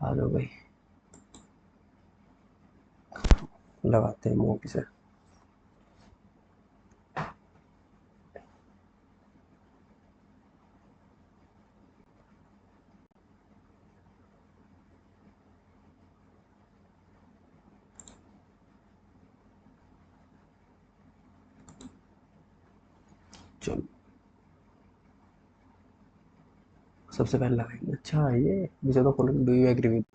आ जाओ भाई, लगाते हैं मूवी से। चलो सबसे पहले लगाएंगे, अच्छा ये मुझे तो following do you agree with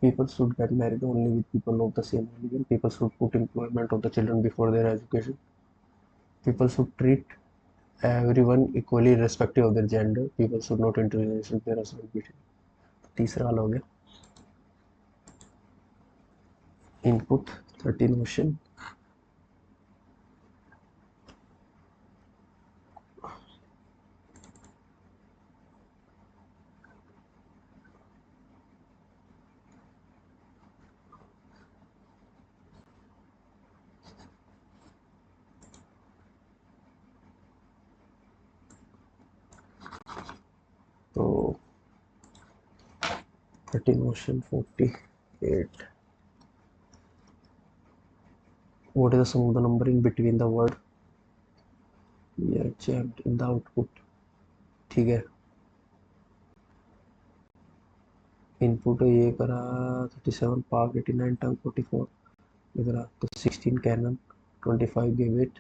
people should get married only with people of the same religion, people should put employment of the children before their education, people should treat everyone equally irrespective of their gender, people should not interrogate their husband beating। तीसरा वाला हो गया input 13 question. तो 13 question 48, what is the sum of the number in between the word yeah jammed in the output। ठीक है, input ये करा 37 park 89 टंग 44 इधर तो 16 कैनन 25 गिव इट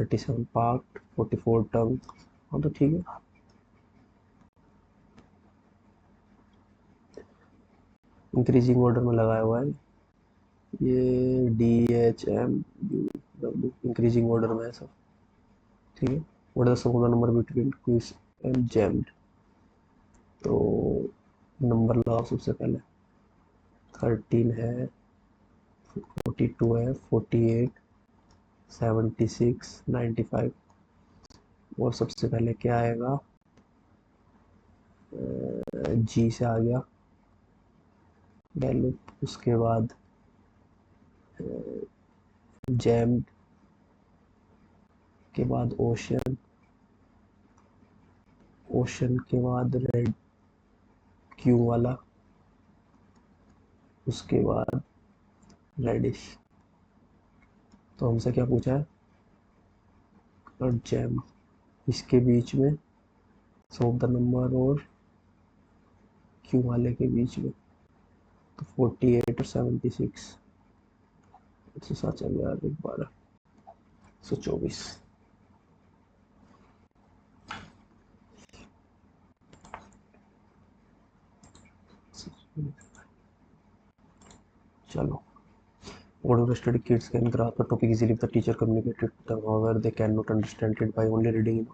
37 पार्क 44 टंग। हाँ तो ठीक है, इंक्रीजिंग ऑर्डर में लगाया हुआ है ये DHMU इंक्रीजिंग ऑर्डर में है सब। ठीक है, what is the sum of the number between quiz and jammed. तो नंबर लगाओ सबसे पहले, 13 है, 42 है, 48, 76, 95। और सबसे पहले क्या आएगा, जी से आ गया वैल्यू, उसके बाद जैम के बाद ओशन, ओशन के बाद रेड क्यू वाला, उसके बाद रेडिश। तो हमसे क्या पूछा है, और जैम इसके बीच में सॉल्व द नंबर और क्यू वाले के बीच में, तो 48 और 76 107 11 124। चलो, what of the study kids can grasp the topic easily if the teacher communicated to them, however they cannot understand it by only reading it।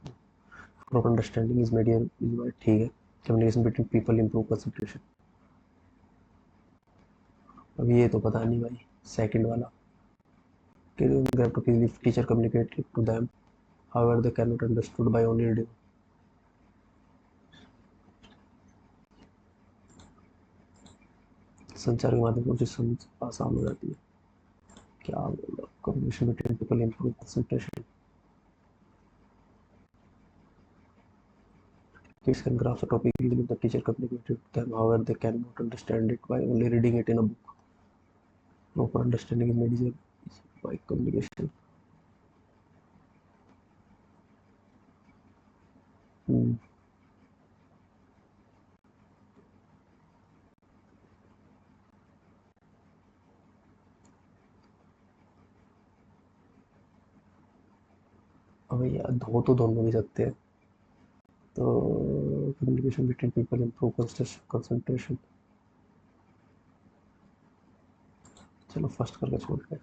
Proper understanding is made here is by ठीक है, communication between people improve concentration। अब ये तो पता नहीं भाई, second वाला grab topic if teacher communicated to them, however they cannot understood by only reading। संचार के माध्यम से समझ आसान हो जाती है। क्या बोल रहा, communication between people improve concentration. Kids can grasp a topic easily if the teacher communicated to them, however they cannot understand it by only reading it in a book। Proper understanding is made easier by communication। अब यार धो तो दोनों भी सकते हैं, तो communication between people improve concentration. चलो फर्स्ट करके छोड़ते हैं।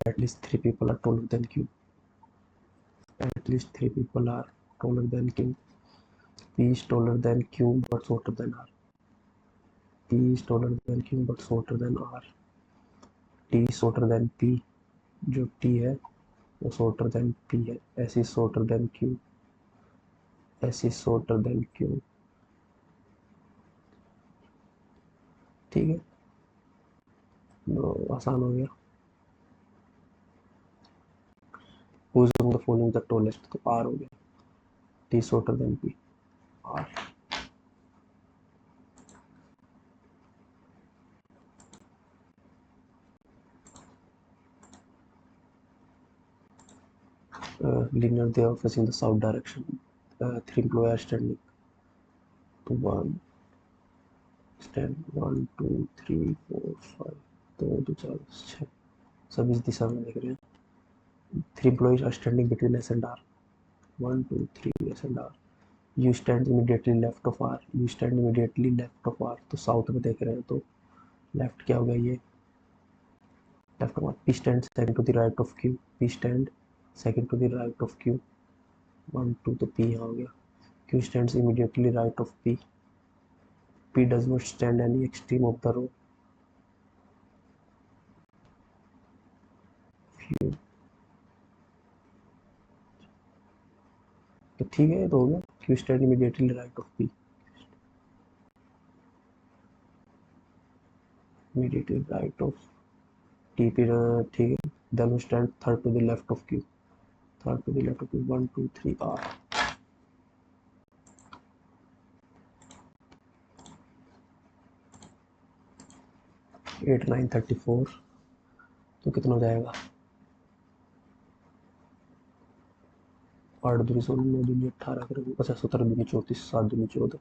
At least three people are taller than Q। At least three people are taller than Q। P is taller than Q but shorter than R। P is taller than Q but shorter than R। T is shorter than P, जो T है वो shorter than P है। S is shorter than Q, S is shorter than Q। ठीक है, तो आसान हो गया। Who is among the following the tallest, तो R हो गया। T shorter than P. R. Linear, they are facing the south direction. 3 employees are standing. तो 1 stand 1 2 3 4 5 2 2 4 6 सब इस दिशा में देख रहे हैं. 3 employees are standing between S and R. 1 2 3 S and R. You stand immediately left of R. You stand immediately left of R. तो south में देख रहे हैं तो लेफ्ट क्या होगा ये left of R. P stand second to the right of Q. P stand second to the right of Q. 1 2 तो P यहाँ हो गया. Q stands immediately right of P. P does not stand any extreme of the row. Q. तो ठीक है, तो हो गया. Q stand immediately right of P. Immediately right of T. P ठीक है. Then we stand third to the left of Q. Third to the left of Q. 1 2 3 R. 8 9 34. तो कितना हो जाएगा? 8 दूनी 16 9 दूनी 18 करेंगे. अच्छा 17 दूनी 34 7 दूनी 14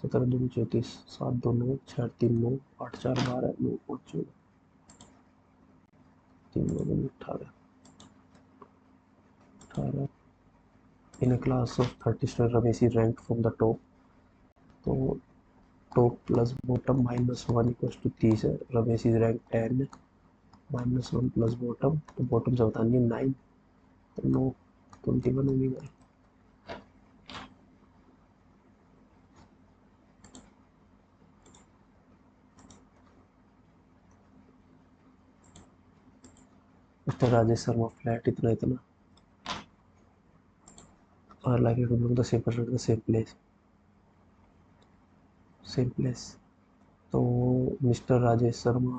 17 दूनी 34 7 2 9 6 3 9 8 4 12 9 5 14 3 9 दूनी 18 18. In a class of 30 students, Ramesh is ranked from the top. तो top plus bottom minus 1 equals to 30 है. Ramesh is ranked 10 minus 1 plus bottom. तो bottom से बतानी है 9 तो 9 21 होगी भाई. मिस्टर राजेश शर्मा फ्लैट इतना इतना और likely to belong the same person at the same place. तो मिस्टर राजेश शर्मा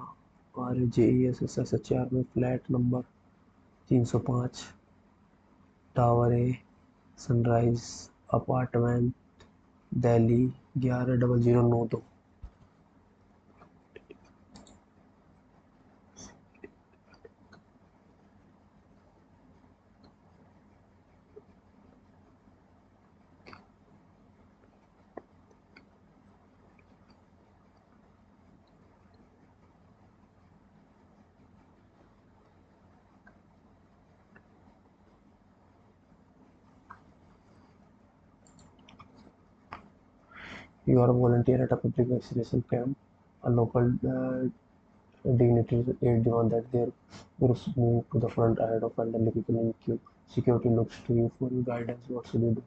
RJESSHR में flat number 305 tower A sunrise apartment Delhi 110092. You are a volunteer at a public vaccination camp. A local dignitaries aid demand that their groups move to the front ahead of elderly people in queue. Security looks to you for guidance. What should you do?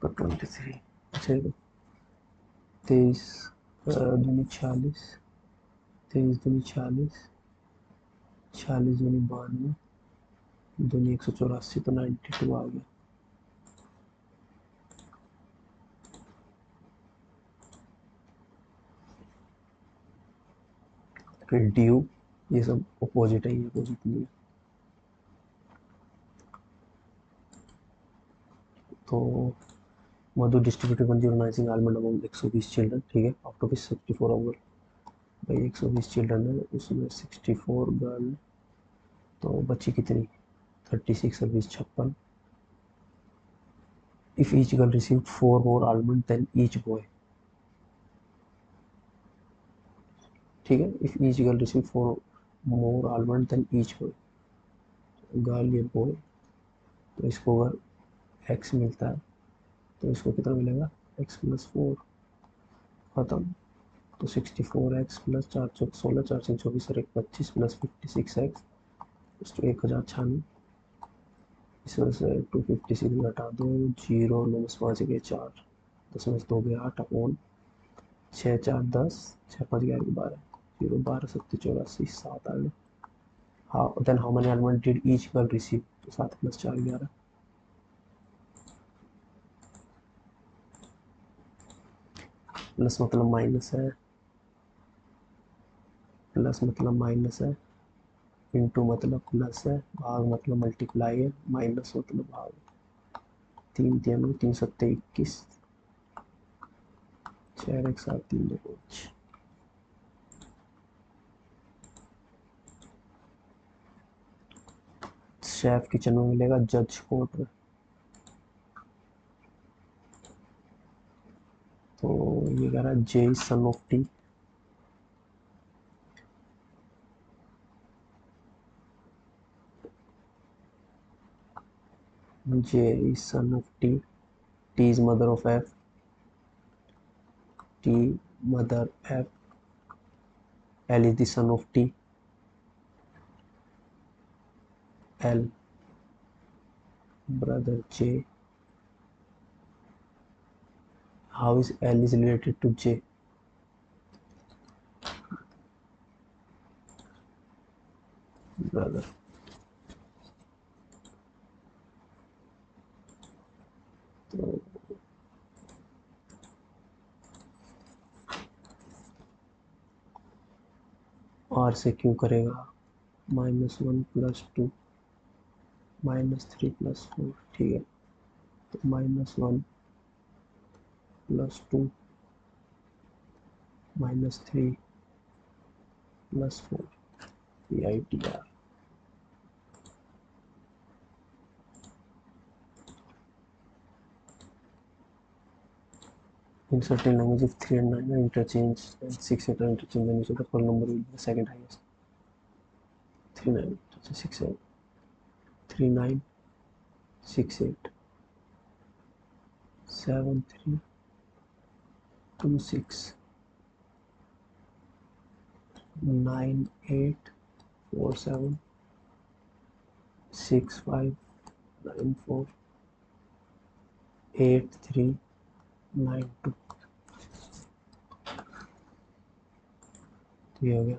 तो 23 अच्छा 23 दूनी 46 23 दूनी 46 46 दूनी 92 दूनी 184 तो 92 आ गया. फिर due ये सब अपोजिट है, ये अपोजिट नहीं है. तो मधु डिस्ट्रीब्यूटेड 1090 आलमंड अमंग 120 चिल्ड्रन. ठीक है. आउट ऑफ 64 ओवर भाई 120 चिल्ड्रन है उसमें 64 गर्ल. तो बच्ची कितनी 36 और 20 56. If each girl receive 4 more almond than each boy. ठीक है. If each girl receive 4 more almond than each boy. Girl ये बॉय तो इसको अगर एक्स मिलता है तो इसको कितना मिलेगा x प्लस 4 खत्म. तो 64x प्लस 4 चौक 16 4 6 24 और 1 25 प्लस 56x तो 1096. इसमें से 256 घटा दो, 0 9 5 गए 4, 10 में से 2 गया 8 अपॉन 6 4 10, 6 5 11 12, 0 12 70 84 7 आ गए। then how many element did each girl receive? तो 7 + 4 11, प्लस मतलब माइनस है, प्लस मतलब माइनस है, इनटू मतलब प्लस है, भाग मतलब मल्टीप्लाई है, माइनस मतलब भाग। 3 3 3 7 21, 4 1 7 3 2 5। शेफ किचन में मिलेगा, जज कोर्ट में। तो ये कह रहा है J is son of T, J is son of T, T is mother of F, T mother F, L is the son of T, L brother J. How is L is related to J? Brother. तो R से क्यों करेगा, -1 + 2 -3 + 4, ठीक है। तो -1 + 2 -3 + 4, PITR। In certain language, if 3 and 9 are interchanged and 6 8 are interchanged, then the full number will be the second highest. 3 9 6 8, 3 9 6 8 7 3 2 6 9 8 4 7 6 5 9 4 8 3 9 2। तो ये हो गया।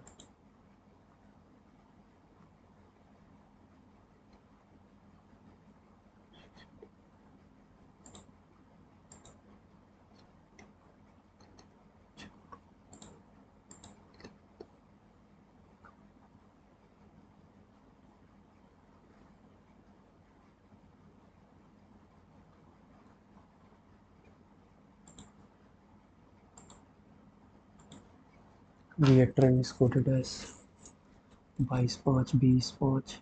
रिएक्टर इज कोटेड एज 22 5 20 5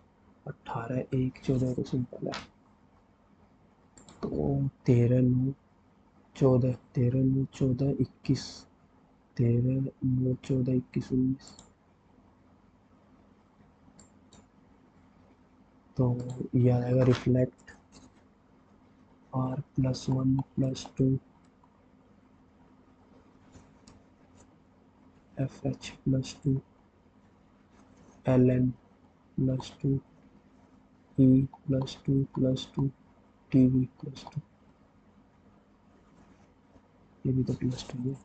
18 1 14, तो सिंपल है। तो 13 9 14, 13 9 14 21, 13 9 14 21 19। तो ये आएगा reflect R +1 +2 FH +2 LN +2 E +2 +2 TV +2। ये भी तो +2 है।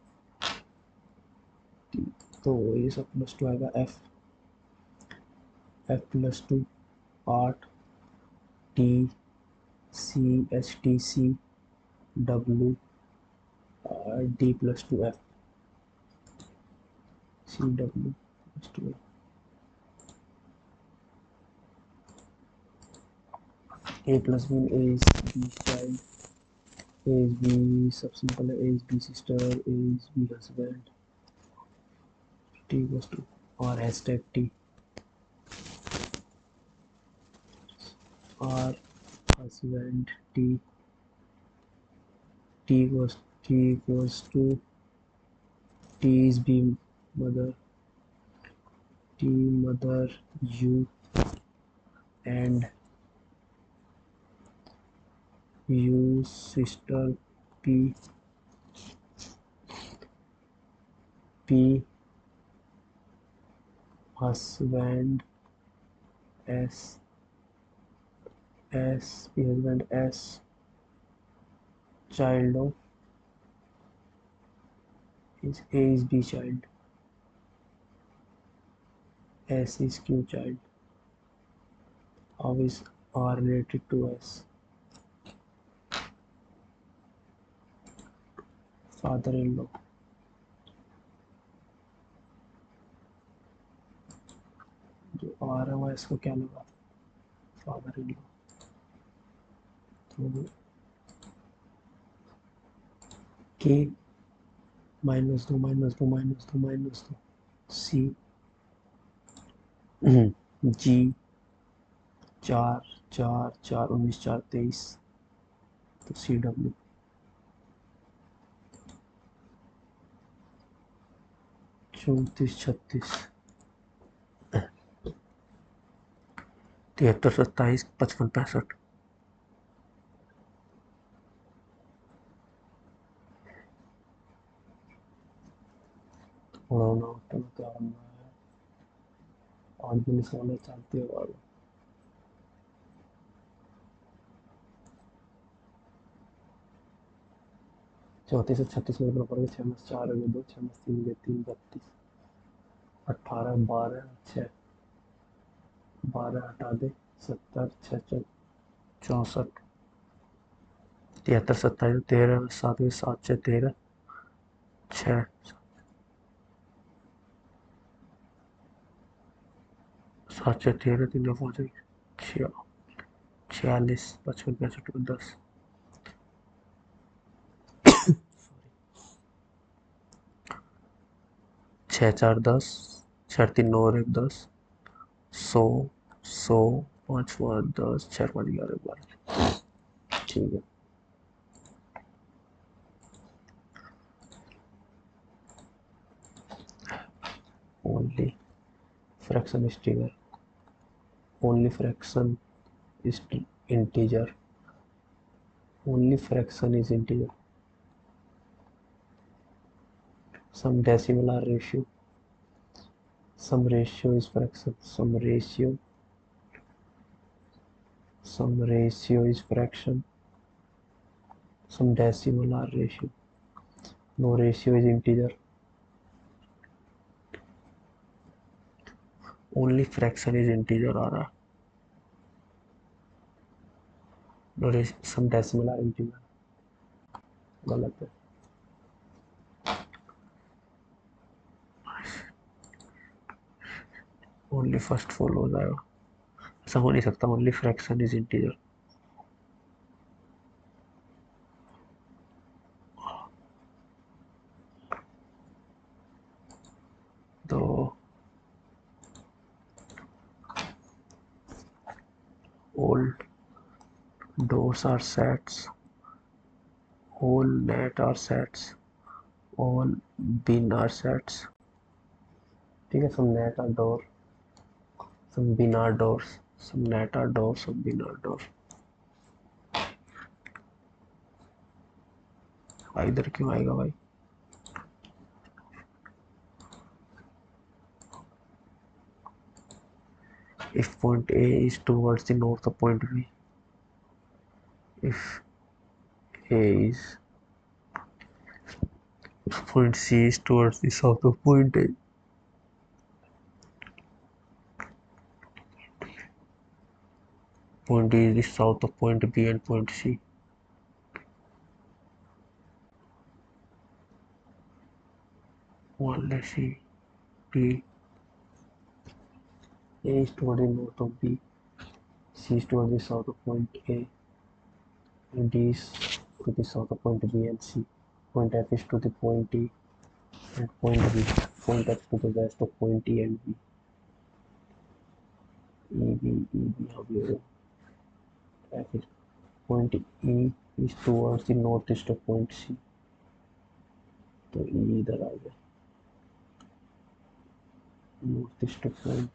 तो ये सब +2 आएगा। F +2 8 T C H T C W D +2 F C W +2 A + B, A is B's child, A is B सब सिंपल है, A is B sister, A is B husband, T equals to R hashtag T, R husband T, T equals to T is B mother, T mother U and U sister P, P husband S S, P husband S, child of is A is B child, S is Q child. How is R related to S? Father-in-law. जो R है वो S को क्या लगा? Father-in-law. तो K -2 C G 4 4 4 19 4 23 तो CW 34 36 73 27 55 65 उड़ाना तो क्या करना है? 8 दिन सोने चलते हो 34 से 36 में पड़ गए 6 में 4 हो गए 2 6 में 3 गए 3 32 18 12 6 12 हटा दे 70 6 64 73 27 13 7 7 6 13 6 7 6 13 3 5 46 55 65 10 6 4 10 6 3 9 और 1 10 100 100 5 5 10 6 5 11 12 ठीक है only fraction is integer only fraction is integer only fraction is integer some decimal are ratio some ratio is fraction some ratio is fraction some decimal are ratio no ratio is integer only fraction is integer आ रहा no some decimal are integer गलत है only first fall हो जाएगा ऐसा हो नहीं सकता only fraction is integer तो all doors are sets all net are sets all bin are sets ठीक है some net are door some bin are doors some net are doors some bin are doors इधर क्यों आएगा भाई if point A is towards the north of point B if A is point C is towards the south of point A point D is the south of point B and point C one let's see B A is towards the north of B C is towards the south of point A and D is to the south of point B and C point F is to the point E and point B point F to the west of point E and B how do you F is point E is towards the northeast of point C तो E इधर आ गया northeast of point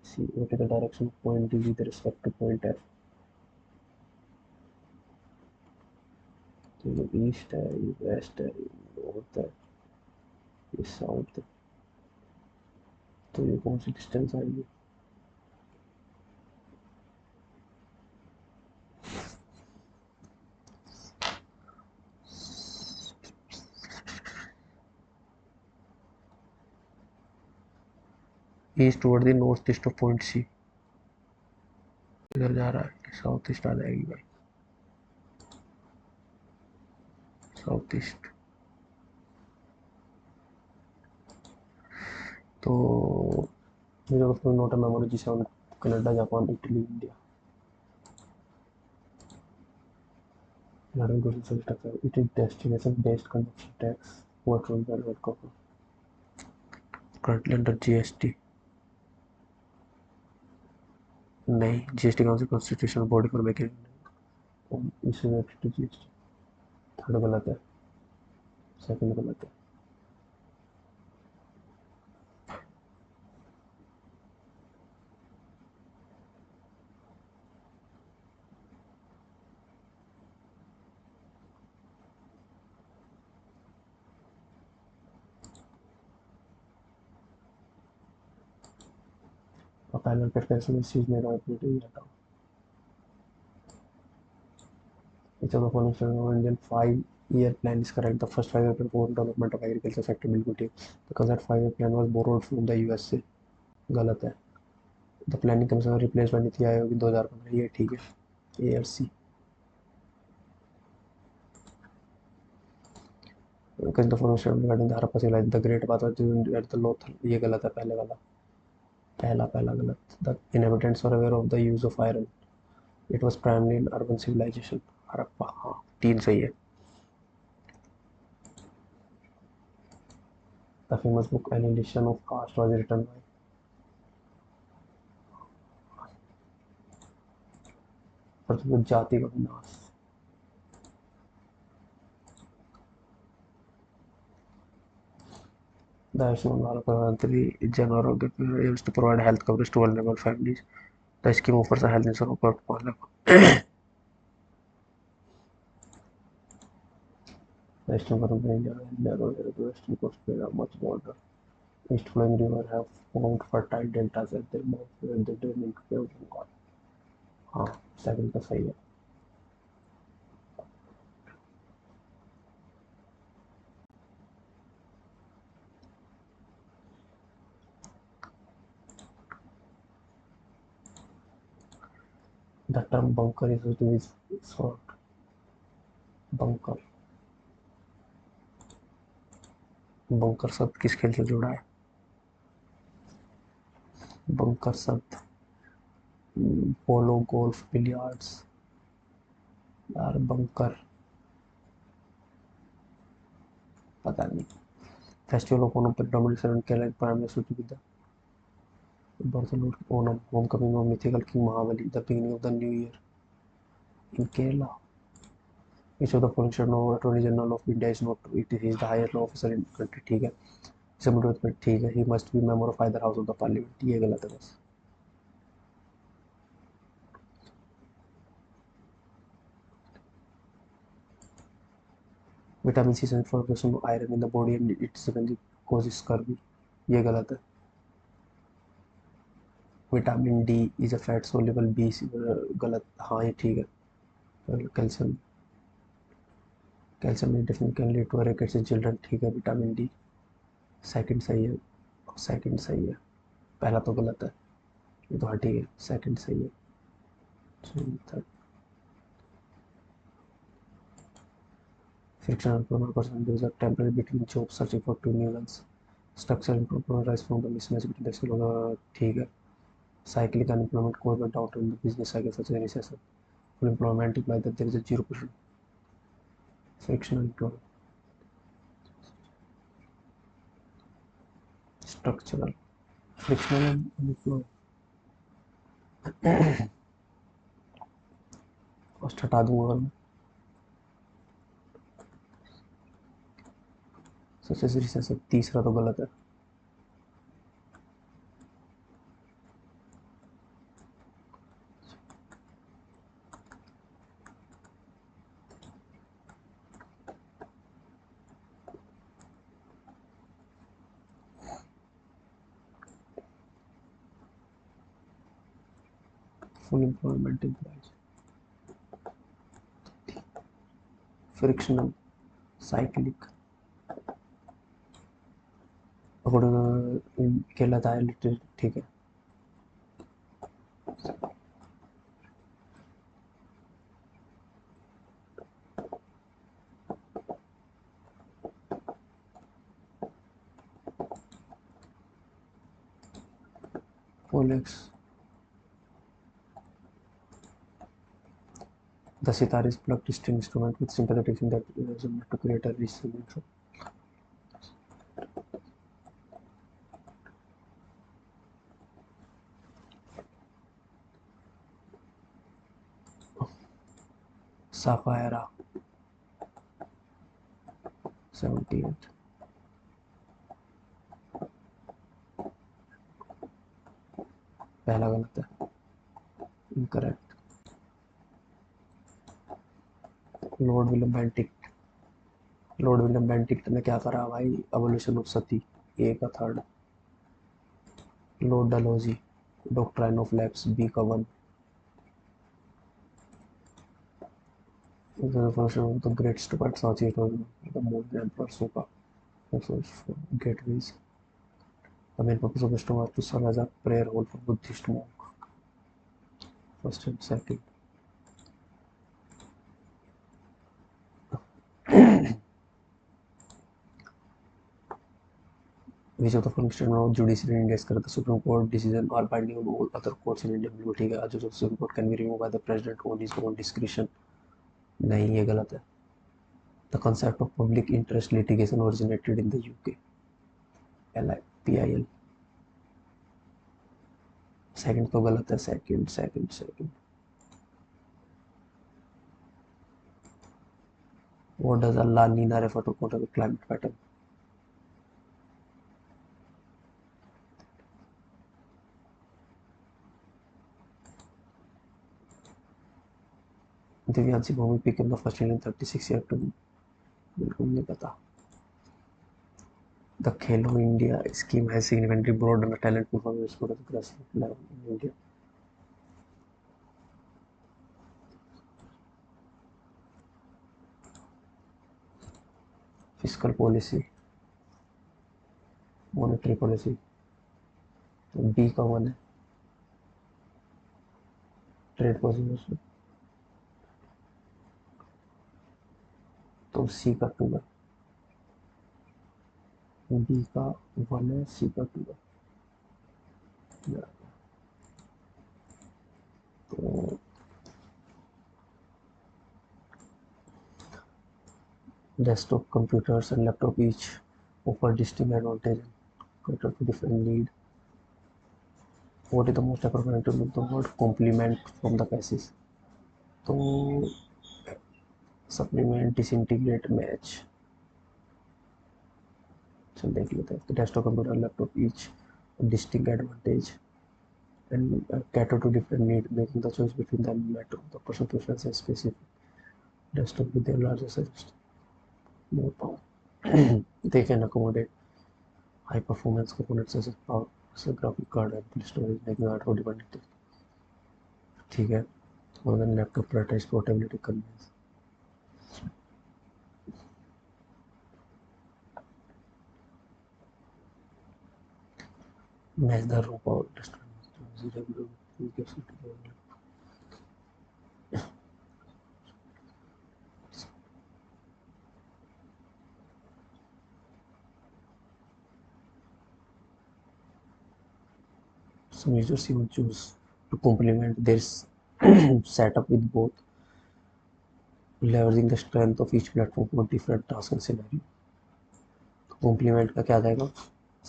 C what is the direction of point D with respect to point F तो ये east है ये waste है ये north है ये साउथ है तो ये कौन सी डिस्टेंस आएगी east toward the north east of point C. इधर जा रहा है, साउथ ईस्ट आ जाएगी भाई, साउथ ईस्ट। तो मुझे उसको note memory G7 Canada Japan Italy India. Learning to structure it is destination based consumption tax what rule that will cover currently under GST। नहीं, GST कौन सी constitutional body for making issue to GST। Third गलत है, second गलत है। और पहले कैसे इस चीज में रिपीट ही आता हूँ। Each of the following statements Indian 5-year plan is correct. The first 5-year plan for development of agriculture sector bill ठीक, because that 5-year plan was borrowed from the USA। गलत है। The planning commission was replaced by NITI Aayog 2015। ये ठीक है, A और C। because the following statement regarding the Harappa civilization the great bath at the Lothal। ये गलत है, पहले वाला, पहला गलत। The inhabitants were aware of the use of iron। It was primarily in urban civilization। Harappa, हाँ, 3 सही है। The famous book Annihilation of Caste was written by प्रथम जाति का विनाश। The Ayushman Bharat Pradhan Jan Arogya aims to provide health coverage to vulnerable families। The scheme offers a health insurance for 5 lakh। The eastern part of India is narrow, the western coast is much broader। East flowing rivers have formed fertile deltas at their mouth where they drain into Bay of Bengal। हाँ, second का सही है। The term bunker is used with sort bunker। Bunker शब्द किस खेल से जुड़ा है? बंकर शब्द पोलो, गोल्फ, बिलियर्ड्स। यार बंकर पता नहीं। Festival of Onam predominantly celebrated Kerala primarily associated with the birth of Lord Onam, homecoming of mythical King Mahabali, the beginning of the new year in Kerala। Each of the following should know Attorney General of India is not true। It is the highest law officer in country। ठीक है, submit में ठीक है। He must be member of either house of the parliament। ये गलत है बस। Vitamin C से formation of iron in the body and its secondary cause scurvy. ये गलत है। Vitamin D is a fat soluble B. गलत, हाँ ये ठीक है। Calcium, calcium deficiency can lead to rickets in children. ठीक है, विटामिन डी सेकंड सही है, सेकंड सही है। पहला तो गलत है, ये तो हाँ ठीक है, सेकंड सही है। Frictional improvement person use a temporary between job searching for to new lungs. Structural improvement rise from the mismatch between the skill. ठीक है। Cyclic unemployment caused by downturn in the business cycle such as recession। Full employment implies that there is a 0% frictional employment। Structural frictional unemployment first हटा दूंगा अगर मैं। Such as recession तीसरा तो गलत है। Full employment implies frictional cyclic according कहलाता है लिटरेट, ठीक है। Polex. The sitar is plucked string instrument with sympathetic in that is meant to create a resonance. Sapphire 78. पहला गलत है, incorrect. Lord William Bentinck, lord William Bentinck ने क्या करा भाई, एवोल्यूशन ऑफ सती, ए का third. Lord Dalhousie, doctrine of lapse, B का one. The great stupa साची द मोस्ट एम्परर सोका gateways. The main purpose of the stone was to serve as a prayer hall for Buddhist monk. First and second. Which of the following statement of judiciary in India is correct? The Supreme Court decision are binding on all other courts in India. बिल्कुल ठीक है। A judge of the Supreme Court can be removed by the president on his own discretion. नहीं, ये गलत है। The concept of public interest litigation originated in the UK. PIL. Second तो गलत है। Second. What does a La Nina refer to control climate pattern? Divyanshi Bhumi became the first Indian 36 year to बिल्कुल नहीं पता। The Khelo India scheme has significantly broadened the talent pool for the sport at the grassroots level in India. Fiscal policy, monetary policy, तो B का one है। Trade policy तो C का to है। B का वन है, C का to है। तो desktop computers and laptop each offer distinct advantage and cater to different need. What is the most appropriate to look the word complement from the passage? तो supplement, disintegrate, match. चल देख लेते हैं। तो desktop computer laptop each distinct advantage and cater to different need, making the choice between them matter the personal preference and specific desktop with their larger size, more power. They can accommodate high performance components such as power, so graphic card and storage, making hardware dependent. ठीक है। और then laptop prioritize portability convenience. Match the raw power some users even choose to complement their setup with both, leveraging the strength of each platform for different tasks and scenario. Complement का क्या जाएगा?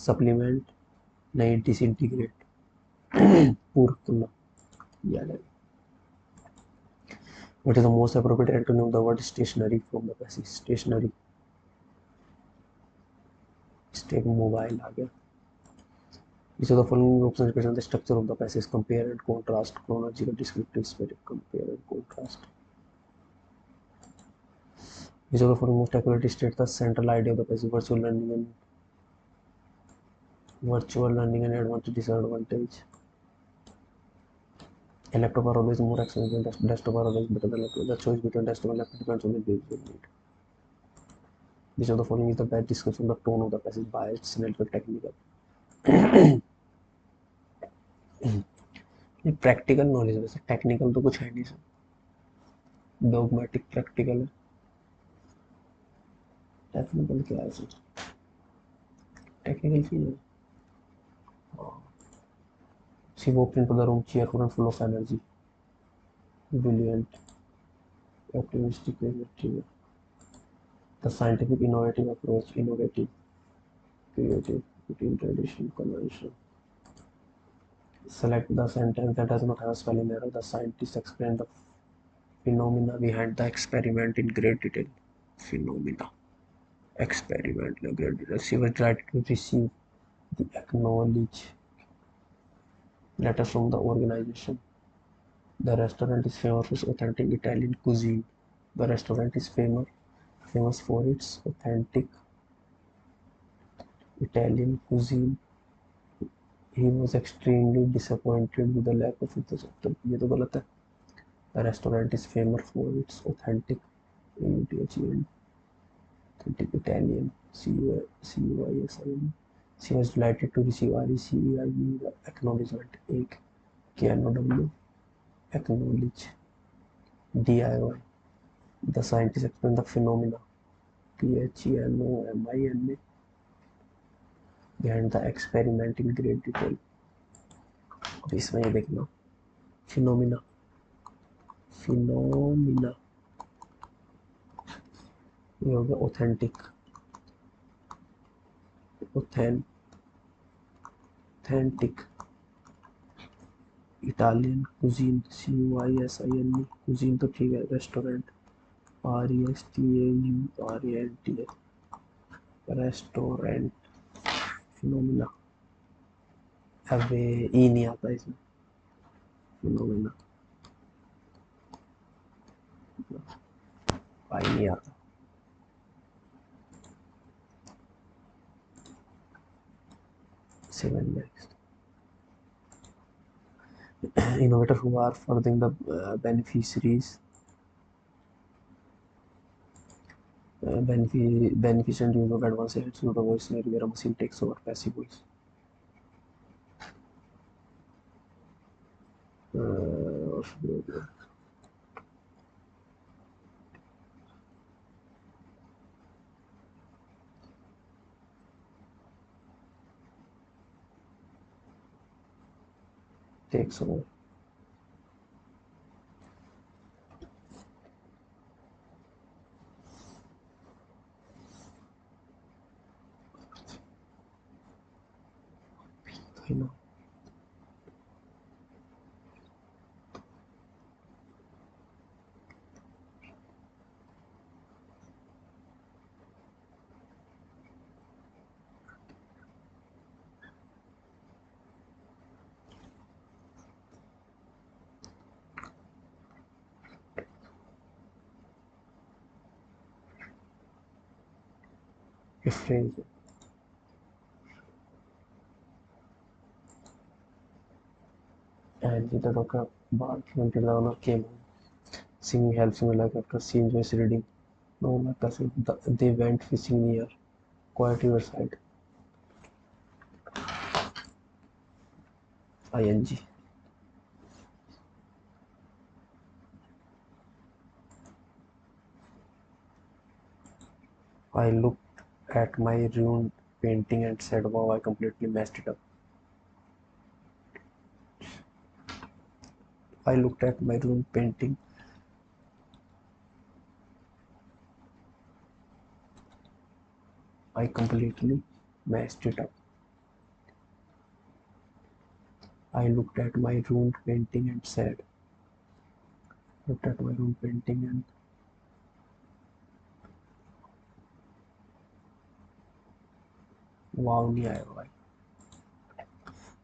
Supplement नहीं, disintegrate, पूरक तुलना, याद है। What is the most appropriate antonym of the word stationary from the passage? Stationary, स्टेक mobile आ गया। Which of the following options represent the structure of the passage? Compare and contrast, chronological, descriptive, specific. Compare and contrast. Which of the following most accurately states the central idea of the passage? Virtual learning and advantage, disadvantage. A laptop are always more expensive than desktop are always better than laptop. The choice between desktop and laptop depends on the individual need. Which of the following is the best description of the tone of the passage? Biased, cynical, technical? ये practical knowledge है, वैसे technical तो कुछ है नहीं sir, dogmatic practical है, technical क्या है सर, टेक्निकल चीज है। She walked into the room cheerful and full of energy, brilliant, optimistic, creative. The scientific, innovative approach, innovative, creative, routine, tradition, conventional. Select the sentence that does not have a spelling error. The scientists explain the phenomena behind the experiment in great detail. Phenomena. Experiment in great detail. She was delighted to receive the acknowledge letters from the organization. The restaurant is famous for its authentic Italian cuisine. The restaurant is famous for its authentic Italian cuisine. He was extremely disappointed with the lack of enthusiasm. ये तो गलत है. The restaurant is famous for its authentic Italian CUISIN. She was delighted to receive RECEIU acknowledgement. एक KNOW acknowledge DIY. The scientists explain the phenomena PHENOMENA behind the experiment in great detail. अब इसमें ये देखना phenomena ये हो गया authentic Italian cuisine CUISINE cuisine तो ठीक है, restaurant RESTAURANT restaurant phenomena अब ई नहीं आता इसमें phenomena आई नहीं आता. Seven next. Innovators who are furthering the beneficiaries beneficent use of advanced AI to the voice scenario where a machine takes over passive voice. Takes over. I know. A phrase. And the doctor Bart Montilano came home. Singing helps me like after she enjoys reading. No, my cousin. They went fishing near quiet riverside. ING. I looked at my ruined painting and said, wow, I completely messed it up. I looked at my ruined painting. I completely messed it up. I looked at my ruined painting and said, looked at my ruined painting and wow, nahi aaya bhai.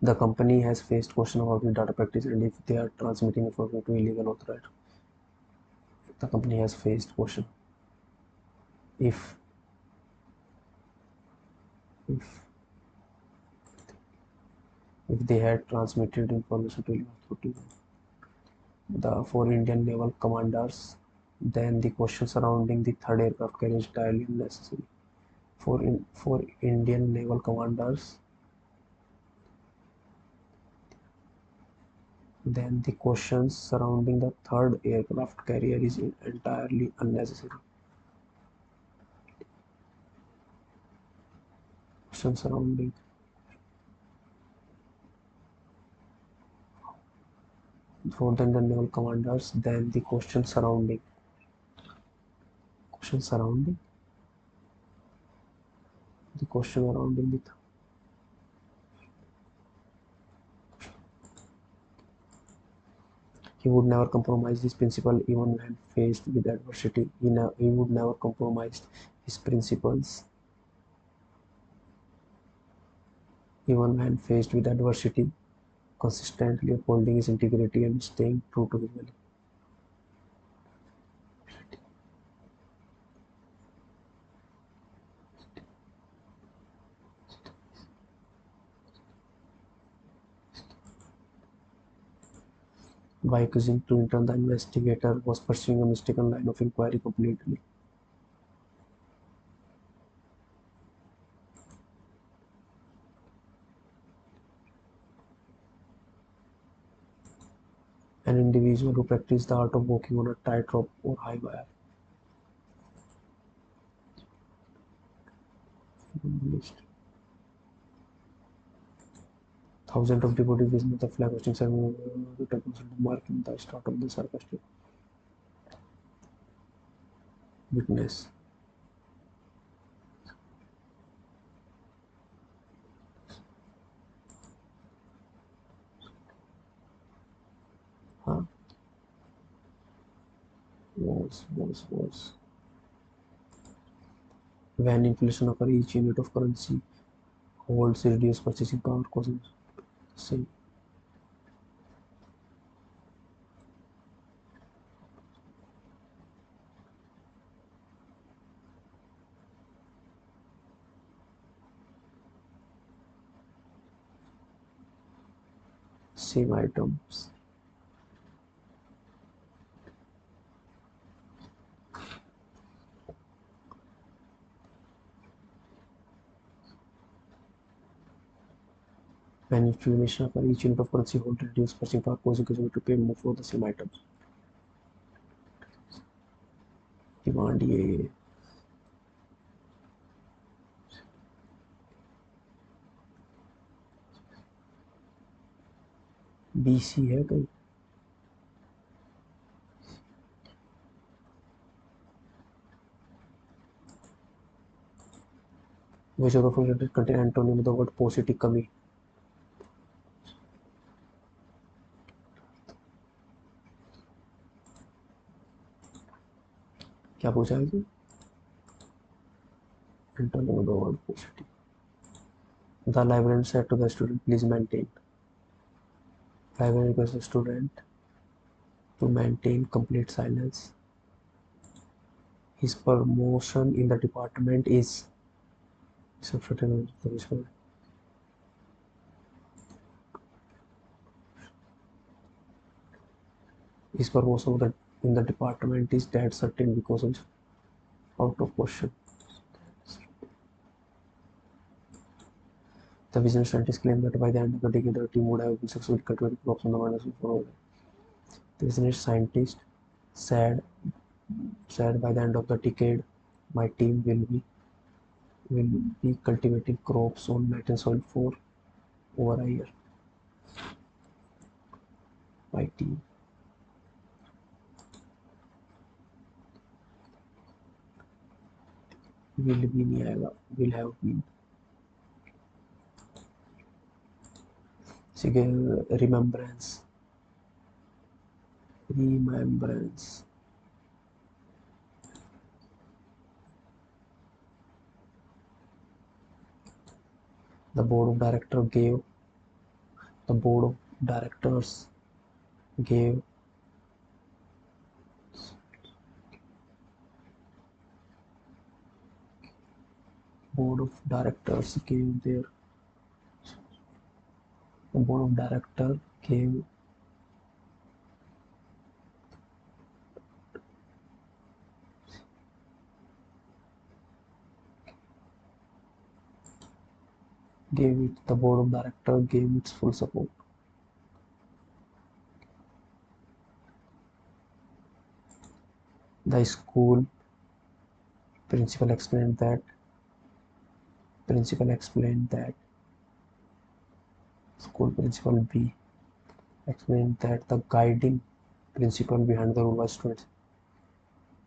The company has faced question about the data practice and if they are transmitting information to illegal authorized. The company has faced question if they had transmitted information to illegal authority. The four Indian naval commanders, then the question surrounding the third aircraft carrier is entirely unnecessary. for Indian naval commanders, then the questions surrounding the third aircraft carrier is entirely unnecessary. Question surrounding for the Indian naval commanders, then the question surrounding the question surrounding the he would never compromise this principle even when faced with adversity. He would never compromise his principles even when faced with adversity, consistently upholding his integrity and staying true to his value. By accusing Clinton, the investigator was pursuing a mistaken line of inquiry completely. An individual who practiced the art of walking on a tightrope or high wire. Thousands of devotees visited the flag hosting ceremony the temples marking the start of the sarcastic witness. Huh? Was. When inflation occurs, each unit of currency holds reduced purchasing power, causing same. Same items. When inflation occurs, each unit of currency holds reduced purchasing power, causing consumers to pay more for the same items. Demand ये BC है कहीं. Which of the following contain antonym of the word paucity, कमी? क्या पूछा है जी? Antonym of the word paucity. The librarian said to the student, please maintain. Librarian requests the student to maintain complete silence. His promotion in the department is his promotion in the department is dead certain because of out of question. The business scientists claim that by the end of the decade, the team would have been successfully cultivating crops on the minus before. The business scientist said by the end of the decade, my team will be cultivating crops on Latin soil for over a year. My team. Will be नहीं आएगा. Will have been. Remembrance. The board of directors gave the board of director gave its full support. The school principal explained that school principal B explained that the guiding principle behind the rule was students.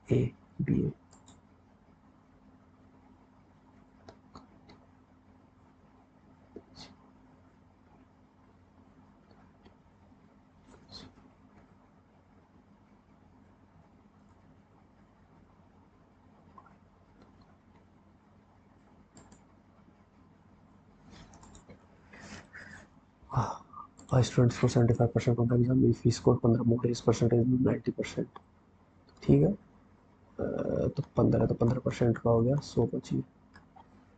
A, B, A. A student score 75% from the exam if he scored 15 more, his percentage 90%. ठीक है, तो 15% का हो गया 100 बची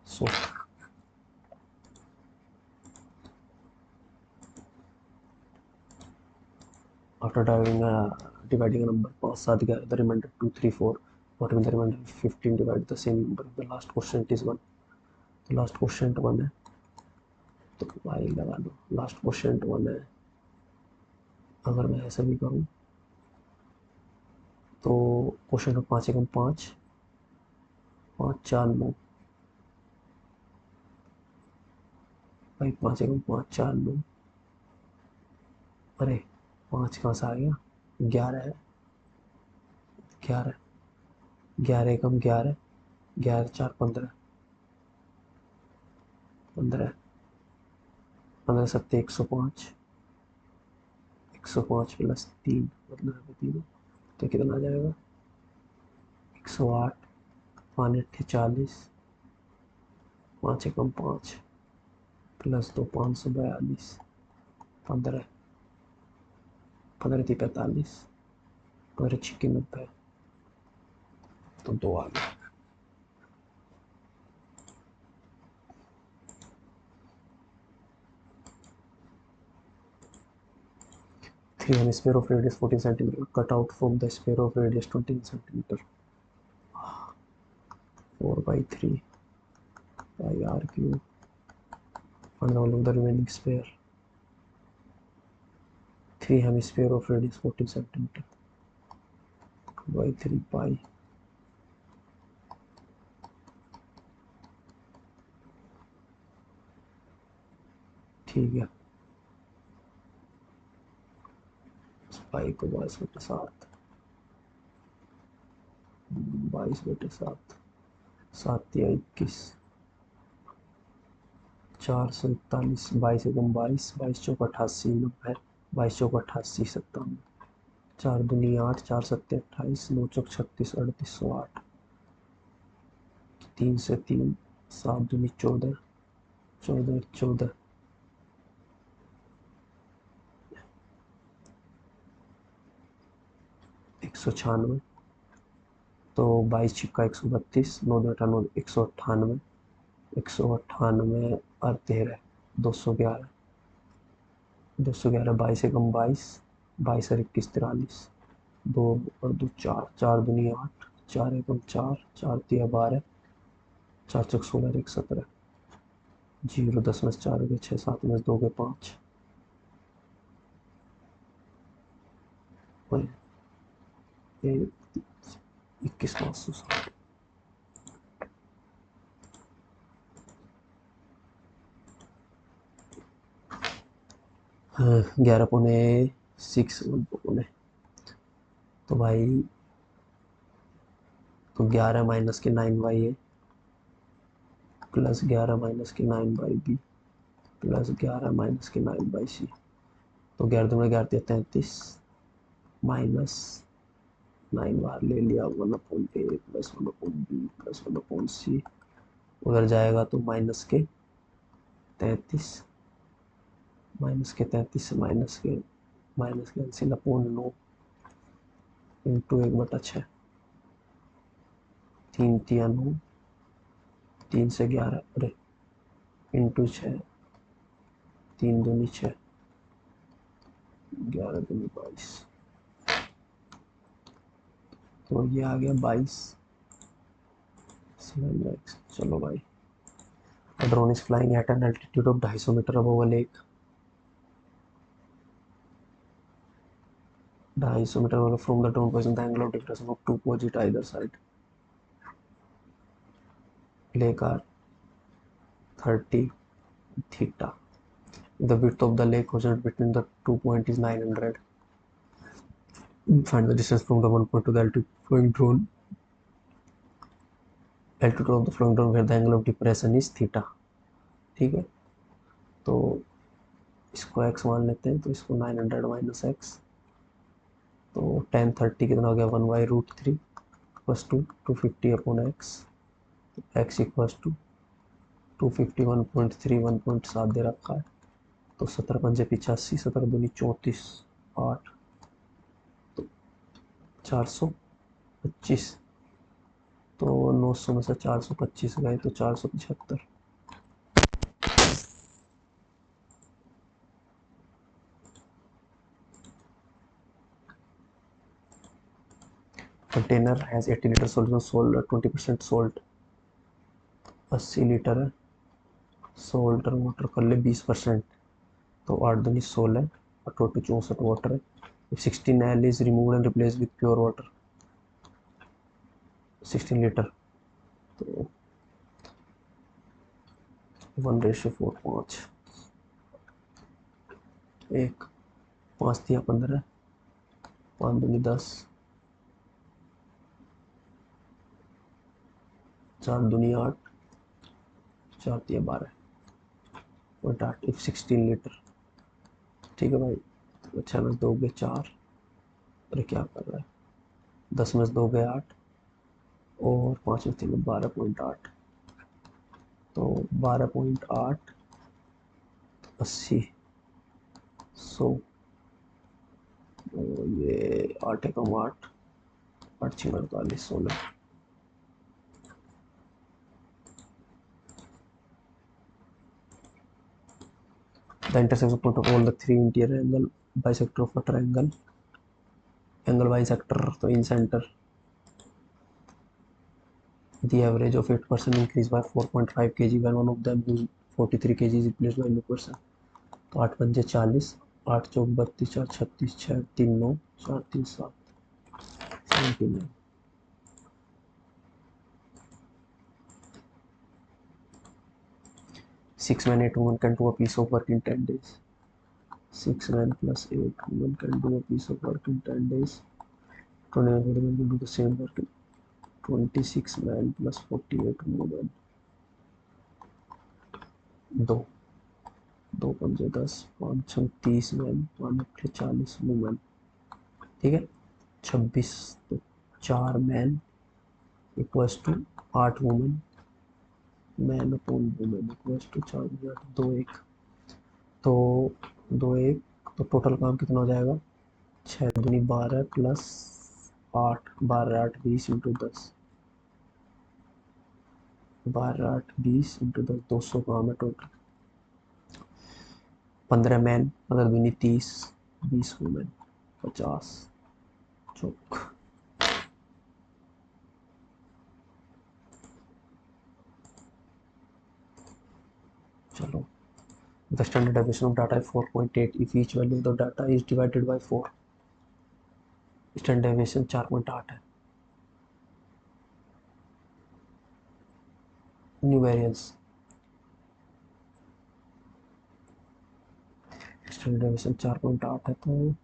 100. After dividing a number 5, 7, 11, the remainder 2, 3, 4, what will the remainder 15 divide the same number? The last quotient is 1. तो last question 1 है, तो भाई लगा लो लास्ट क्वेश्चन 1 है. अगर मैं ऐसा भी करूँ तो क्वेश्चन 5 एकम 5, 5 4 9, भाई 5 एकम 5 4 9, अरे 5 कहाँ से आ गया, 11 है, 11 11 एकम 11, 11 4 15, 15 15 7 105, 105 प्लस 3 मतलब 3, तो कितना आ जाएगा 108, 5 8 40, 5 एकम 5 प्लस 2 542, 15 15 थी 45, 15 छिक्की 90, तो 2 आ गया. Three hemisphere of radius 14 centimeter cut out from the sphere of radius 20 centimeter. 4/3 by r cube. Find the volume of the remaining sphere. Three hemisphere of radius 14 centimeter by 3 pi. ठीक है, पाई को 22/7, 22/7, 7 या 21, 441, 22 एकम 22, 22 चौक 88, 90, 22 चौक 88, 57, 4 दूनी 8, 4 सत्ते 28, 9 चौक 36, 38, 108, 3 से 3, 7 दूनी 14, 14 14, 196, तो 22 छिक्का 132, 9 2 98, 198, 198 और 13, 211, 211, 22 एकम 22, 22 और 21 43, 2 और 2 4, 4 दूनी 8, 4 एकम 4, 4 तिया 12, 4 चौक 16, 1 17, 0 10 में 4 के 6, 7 में 2 के 5, ये 21,560. 11 पौने 6 1 पौने, तो भाई तो 11 माइनस के 9/a प्लस 11 माइनस के 9/b प्लस 11 माइनस के 9/c, तो 11 दूनी 11 33 माइनस 9 बार ले लिया 1/a plus 1/b plus 1/c, उधर जाएगा तो माइनस के 33, माइनस के 33 से माइनस के एलसीएम 9 इंटू 1/6, 3 तिया 9, 3 से 11, अरे इंटू 6, 3 दूनी 6, 11 दूनी 22, तो ये आ गया 22. चलो भाई A drone is flying at an altitude of 250 metre above a lake. 250 metre away from the drone position, the angle of depression of two points either side. Lake are 30 theta. The width of the lake horizontal between the 2 points is 900. Find the distance from the 1 point to the altitude flowing drone. Altitude of the flowing drone where the angle of depression is theta. ठीक है, तो इसको x मान लेते हैं, तो इसको 900 minus x, तो 1030 कितना हो गया 1/√3 plus 250 upon x, x equals to 251.3 1.7 दे रखा है, तो 17 पंजे 85, 17 दूनी 34, 8 तो 425, तो 900 में से 425 गए तो 475. Container has 80 litre solution, salt 20% salt, 80 litre है, 100 लीटर वाटर कर ले 20%, तो 8 दूनी 16 और टोटल 64 वाटर है. 16 L is remove and replace with pure water, 16 litre, तो 1:4 5, 1 5 दिया 15, 5 दूनी 10, 4 दूनी 8, 4 दिया 12.8, इफ 16 लीटर. ठीक है भाई, तो 6 में 2 गए 4, अरे क्या कर रहा है, 10 में 2 गए 8 और 5 में 3 12.8, तो 12.8 80 100, तो ये 8 एकम 8, 8 6 48 16. The intersection point of all the three interior angle bisector of a triangle, angle bisector, तो in center. The average of 8% increase by 4.5 kg when one of them who 43 kg is replaced by 9%. तो 8 पंजे 40, 8 चौक 32, 4 36, 6 3 9, 4 3 7, 79. Six men 8 women can do a piece of work in 10 days. 6 men plus 8 women can do a piece of work in 10 days. 21 women can do the same work in 26 men plus 48 women. 2 2 पंजे 10, 5 6 30 man, 5 8 40 women. ठीक है, 26, तो 4 man equals to 8 women, man upon women equals to 4 2 1, तो 2 1, तो total काम कितना हो जाएगा 6 दूनी 12 प्लस 8, 12 8 20 इंटू 10, 12 8 20 इंटू 10, 200 काम है टोटल. 15 मैन, 15 दूनी 30, 20 वुमेन, 50 चौक. चलो, the standard deviation of data is 4.8 if each value of the data is divided by 4. standard deviation 4.8 है. न्यू वेरिएंस, standard deviation 4.8 है, तो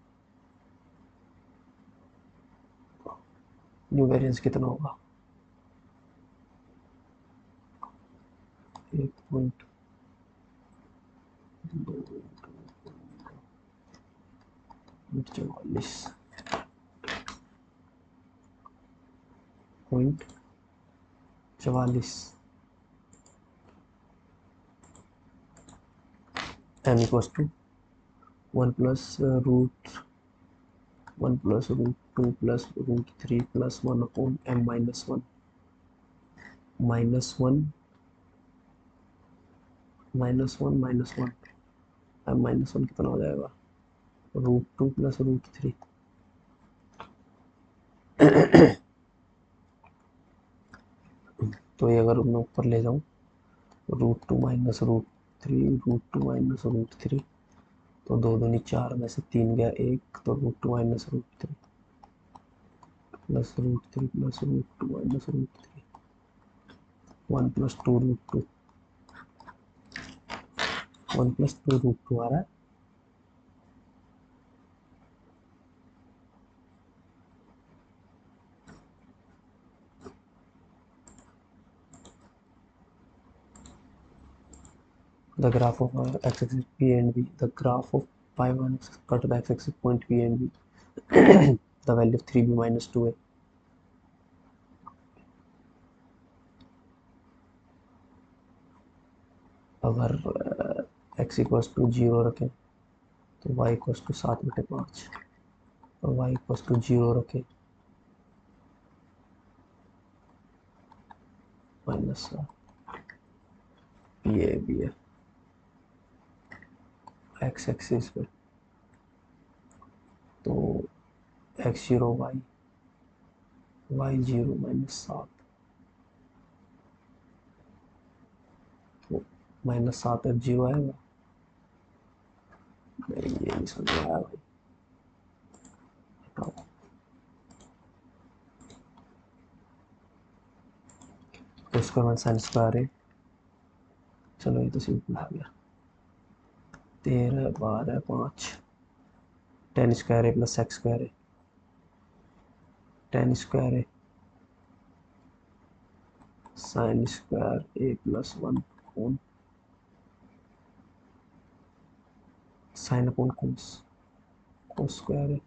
न्यू वेरिएंस कितना होगा 1.2 44.44 m equals to 1 plus root 1 plus root 2 plus root 3 plus 1 upon m minus 1 minus 1 minus 1 minus 1, m minus 1 कितना हो जाएगा root 2 plus root 3. तो ये अगर मैं ऊपर ले जाऊं √2 माइनस √3, √2 माइनस √3, तो 2 दूनी 4 में से 3 गया 1, तो √2 minus √3 plus √3 plus √2 minus √3, 1 plus 2 √2, 1 plus 2 √2 आ रहा है। The graph of x-axis P and B. The graph of pi minus cut the x-axis point P and B. The value of 3b minus 2a. अगर x equals to 0 रखें तो y equals to 7/5, और y equals to 0 रखें minus ये भी है x axis पे, तो x0 y0 -7, तो -7 f0 आएगा। नहीं, ये नहीं समझ में आया भाई, हटाओ। तो इसको मैं साइन स्क्वायर है, चलो ये तो सिंपल आ गया, 13 12 5 10 स्क्वायर है प्लस एक्स स्क्वायर है, 10 स्क्वायर है sine square A plus 1 upon sine upon cos square है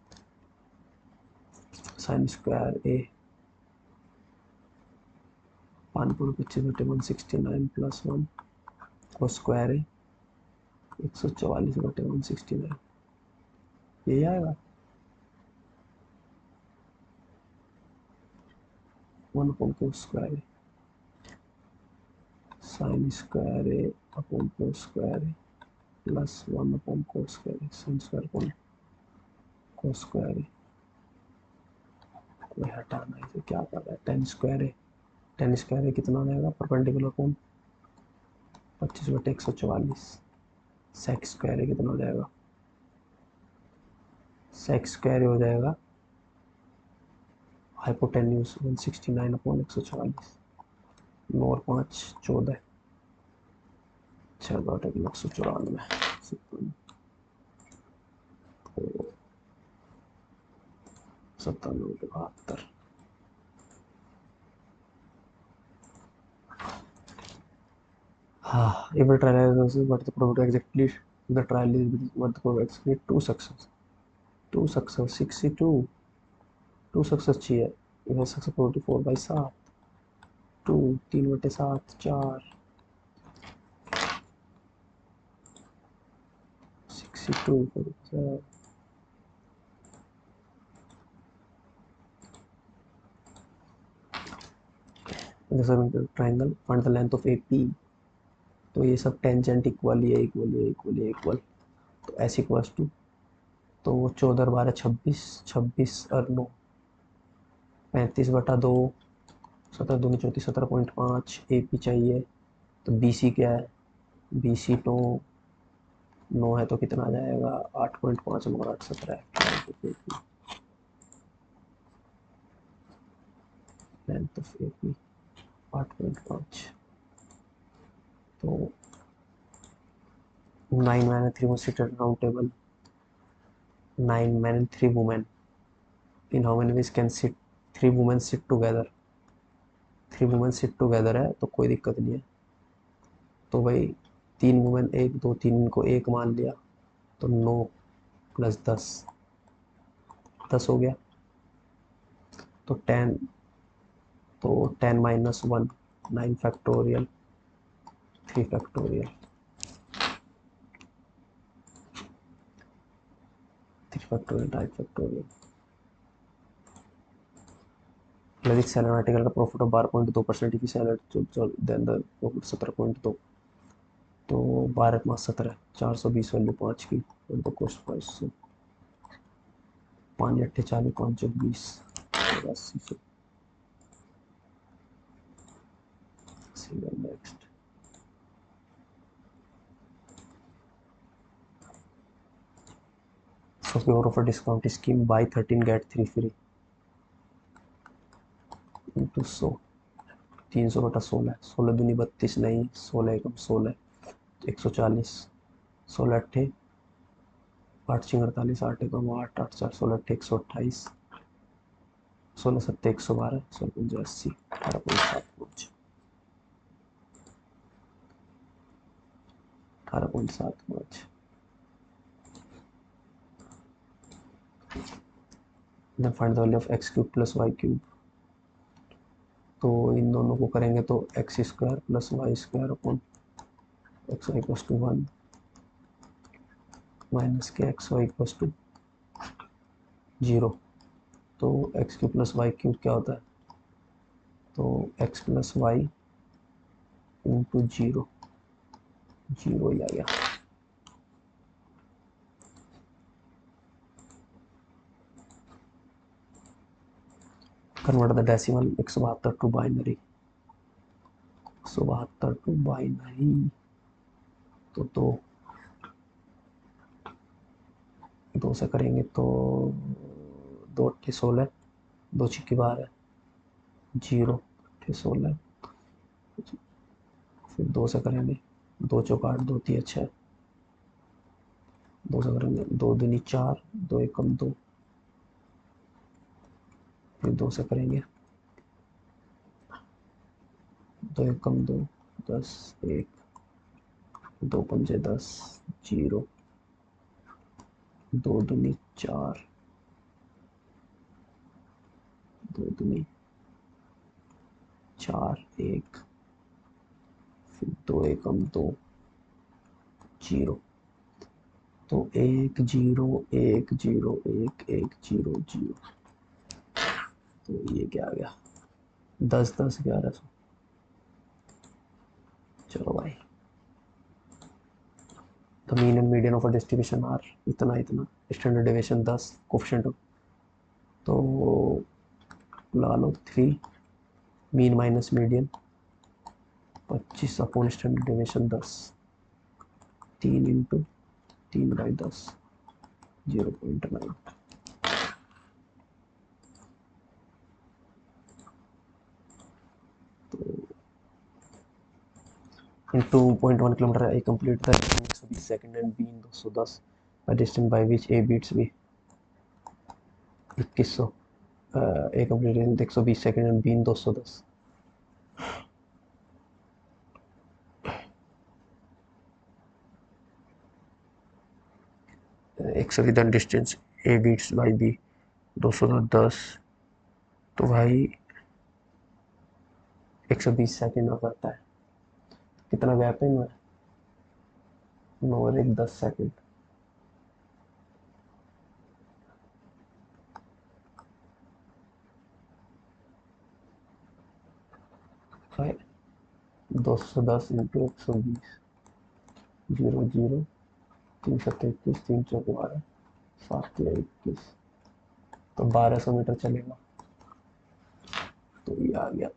sine square A 5/25/169 plus 1 cos square है 144/169, यही आएगा 1 अपॉन कोस स्क्वायर है sine square A upon cos square है प्लस 1 अपॉन कोस स्क्वायर है sine square upon cos square है। कोई हटाना, इसे क्या कर रहा है, 10 स्क्वायर है, 10 स्क्वायर है कितना आएगा परपेंडिकुलर कोण 25/144, सेक स्क्वायर है कितना हो जाएगा, सेक स्क्वायर हो जाएगा हाइपोटेन्यूज 169/144, 9 और 5 14, 6/194, 97/72। If the trial is what the product exactly, the trial is what the product exactly 2 success, 62, 2 success चाहिए, यह success 44/7, 2 3/7 4 62 triangle find the length of AP, तो ये सब टेंजेंट इक्वल ही है, इक्वल, तो S इक्वल्स टू, तो 14 और 12 26, 26 और 9 35/2, 17 दूनी 34, 17.5 AP चाहिए, तो BC क्या है, BC तो 9 है, तो कितना आ जाएगा 8.5 और 8 17 लेंथ ऑफ AP 8.5, तो 9 men and 3 women sit at a round table, 9 men and 3 women, in how many ways can sit 3 women sit together, 3 women sit together है तो कोई दिक्कत नहीं है, तो भाई 3 वुमेन 1 2 3 को 1 मान लिया, तो 9 + 10 हो गया, तो 10, तो 10 - 1 9 factorial 3 factorial 3 factorial 5 factorial. Lalit sell article का profit of 12.2%, if sell then the profit 17.2, तो 12 + 17 420 वैल्यू 5 की, और the cost price 5 8 40 5 20 80। Next square of a discount scheme buy 13 get 3 free into 100, 300/16, 16 दूनी 32 नहीं, 16 एकम 16, 140, 16 अट्ठे 8 छिंग 48, 8 एकम 8, 8 4 16 अट्ठे 128, 16 सत्ते 112, 16 पंजे 80, 18.75, 18.75। Then find the value of x cube plus y cube. तो इन दोनों को करेंगे तो x square plus y square upon x y equals to 1 minus के एक्स वाई इक्वल्स टू 0। तो x cube plus y cube क्या होता है, तो एक्स प्लस वाई इंटू 0, 0 ही आ गया। Convert the decimal 172 to binary, 172 to binary. तो दो से करेंगे तो 2 अट्ठे 16, 2 छिक्की 12, 0 अट्ठे 16, फिर 2 से करेंगे 2 चौक 8, 2 तिया 6, 2 से करेंगे 2 दूनी 4, 2 एकम 2, फिर 2 से करेंगे 2 एकम 2, 10, 1, 2 पंजे 10, 0, 2 दूनी 4, 2 दूनी 4, 1, फिर 2 एकम 2, 0। तो 1 0 1 0 1 1 0 0। तो ये क्या आ गया, 10 10 1100। चलो भाई, the mean and median of a distribution are इतना इतना, स्टैंडर्ड डेविएशन 10, कोफिशिएंट तो लगा लो 3, mean minus median 25 upon standard deviation 10, 3 into 3/10, 0.9। In 2.1 kilometer, I complete the 120 second and B in 210 by distance by which A beats B 2100, A complete in 120 second and B in 210। x with distance A beats by B 210, तो भाई 120 second में करता है, कितना gap है इनमें, 9 और 1 10 second. भाई 210 इंटू 120, 0 0, 3 7 21, 3 4 12, 7 21, तो 1200 मीटर चलेगा। तो ये आ गया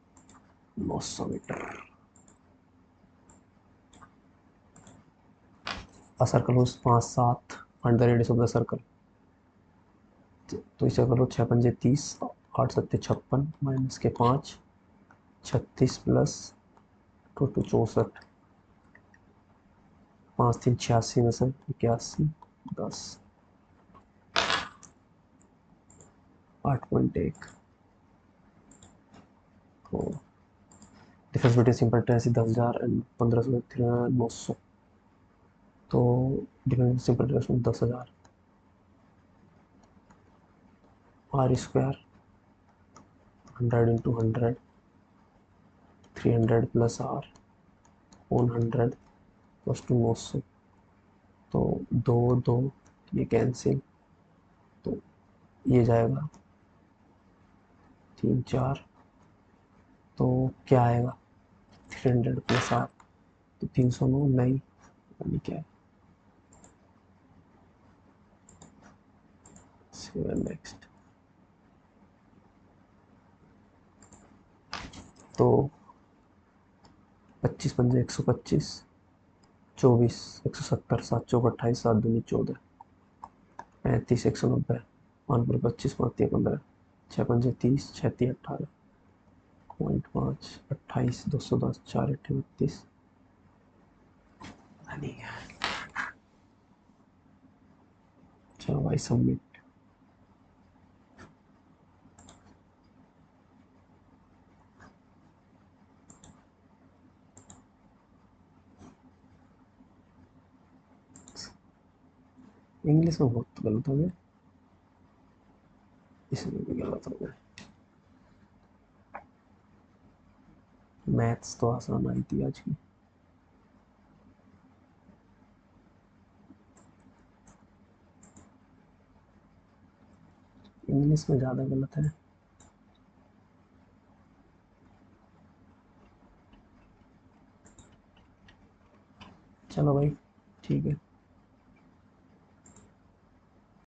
900 metre. A circle whose 5 7, find the radius of the circle। तो इसे करो 6 पंजे 30, 8 सत्ते 56, माइनस के 5, 36 प्लस 2 2 64, 5 3 86 में से 81, 10, 8.1। तो difference between simple trace 10,000 and 1500 900। तो डिफरेंस सिंपल ट्रेस में 10,000, r square 100 into 100, 300 plus r on 100 plus 2 900। तो 2 2 ये कैंसिल, तो ये जाएगा 3 4, तो क्या आएगा 300 प्लस आर, तो 309 नहीं, यानी क्या है 7 नेक्स्ट। तो 25 पंजे 125, 24 170, 7 चौक 28, 7 दूनी 14, 35 190, 5 पर 25, 5 15, 6 पंजे 30, 6 3 18, 0.5 28, 210, 4 8 32। नहीं है। चलो भाई सबमिट। इंग्लिश में बहुत गलत हो गया, इसमें भी गलत हो गया। मैथ्स तो आसान आई थी आज की। इंग्लिश में ज़्यादा गलत है। चलो भाई ठीक है।